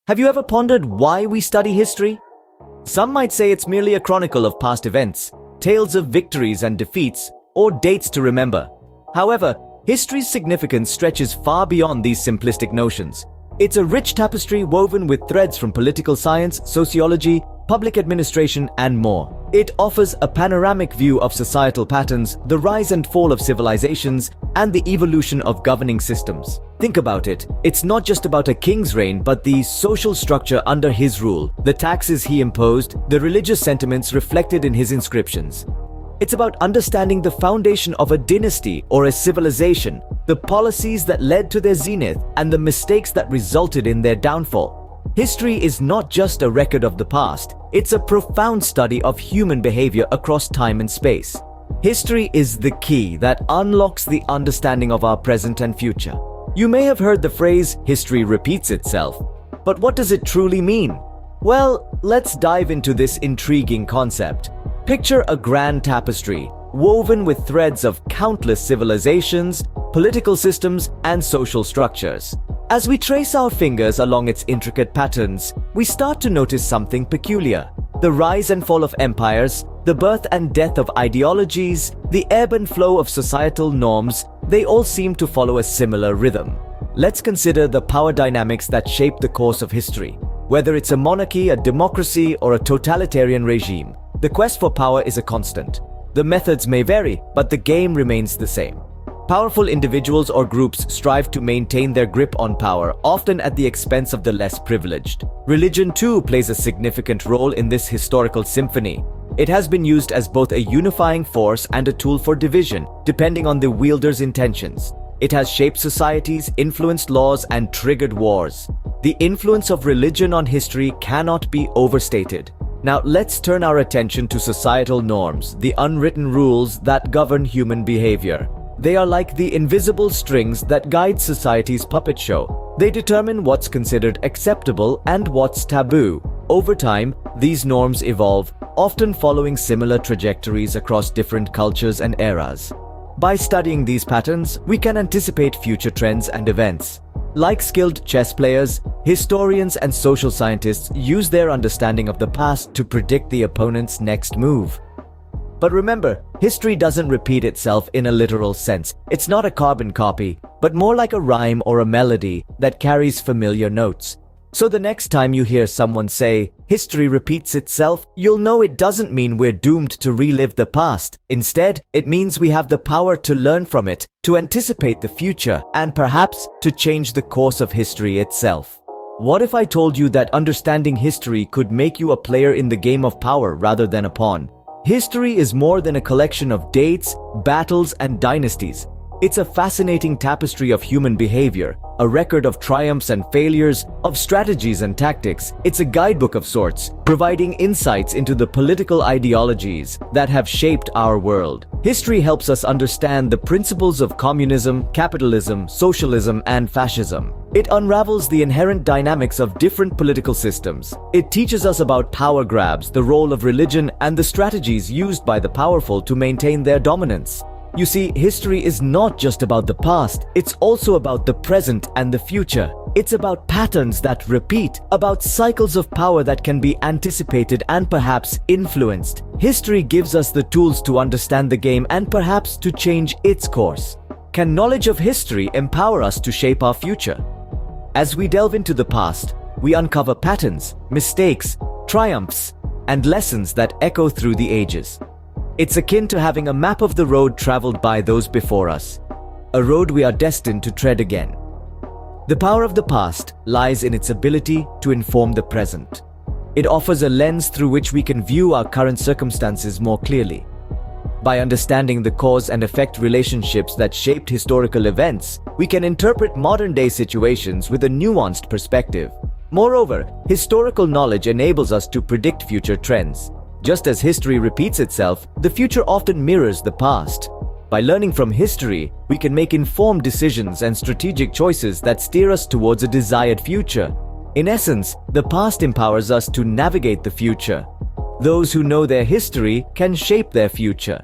Have you ever pondered why we study history? Some might say it's merely a chronicle of past events, tales of victories and defeats, or dates to remember. However, history's significance stretches far beyond these simplistic notions. It's a rich tapestry woven with threads from political science, sociology, public administration, and more. It offers a panoramic view of societal patterns, the rise and fall of civilizations, and the evolution of governing systems. Think about it. It's not just about a king's reign, but the social structure under his rule, the taxes he imposed, the religious sentiments reflected in his inscriptions. It's about understanding the foundation of a dynasty or a civilization, the policies that led to their zenith, and the mistakes that resulted in their downfall. History is not just a record of the past, it's a profound study of human behavior across time and space. History is the key that unlocks the understanding of our present and future. You may have heard the phrase, history repeats itself. But what does it truly mean? Well, let's dive into this intriguing concept. Picture a grand tapestry, woven with threads of countless civilizations, political systems, and social structures. As we trace our fingers along its intricate patterns, we start to notice something peculiar. The rise and fall of empires, the birth and death of ideologies, the ebb and flow of societal norms, they all seem to follow a similar rhythm. Let's consider the power dynamics that shape the course of history. Whether it's a monarchy, a democracy, or a totalitarian regime, the quest for power is a constant. The methods may vary, but the game remains the same. Powerful individuals or groups strive to maintain their grip on power, often at the expense of the less privileged. Religion too plays a significant role in this historical symphony. It has been used as both a unifying force and a tool for division, depending on the wielder's intentions. It has shaped societies, influenced laws, and triggered wars. The influence of religion on history cannot be overstated. Now let's turn our attention to societal norms, the unwritten rules that govern human behavior. They are like the invisible strings that guide society's puppet show. They determine what's considered acceptable and what's taboo. Over time, these norms evolve, often following similar trajectories across different cultures and eras. By studying these patterns, we can anticipate future trends and events. Like skilled chess players, historians and social scientists use their understanding of the past to predict the opponent's next move. But remember, history doesn't repeat itself in a literal sense. It's not a carbon copy, but more like a rhyme or a melody that carries familiar notes. So the next time you hear someone say, history repeats itself, you'll know it doesn't mean we're doomed to relive the past. Instead, it means we have the power to learn from it, to anticipate the future, and perhaps to change the course of history itself. What if I told you that understanding history could make you a player in the game of power rather than a pawn? History is more than a collection of dates, battles, and dynasties. It's a fascinating tapestry of human behavior, a record of triumphs and failures, of strategies and tactics. It's a guidebook of sorts, providing insights into the political ideologies that have shaped our world. History helps us understand the principles of communism, capitalism, socialism, and fascism. It unravels the inherent dynamics of different political systems. It teaches us about power grabs, the role of religion, and the strategies used by the powerful to maintain their dominance. You see, history is not just about the past, it's also about the present and the future. It's about patterns that repeat, about cycles of power that can be anticipated and perhaps influenced. History gives us the tools to understand the game and perhaps to change its course. Can knowledge of history empower us to shape our future? As we delve into the past, we uncover patterns, mistakes, triumphs, and lessons that echo through the ages. It's akin to having a map of the road traveled by those before us, a road we are destined to tread again. The power of the past lies in its ability to inform the present. It offers a lens through which we can view our current circumstances more clearly. By understanding the cause and effect relationships that shaped historical events, we can interpret modern-day situations with a nuanced perspective. Moreover, historical knowledge enables us to predict future trends. Just as history repeats itself, the future often mirrors the past. By learning from history, we can make informed decisions and strategic choices that steer us towards a desired future. In essence, the past empowers us to navigate the future. Those who know their history can shape their future.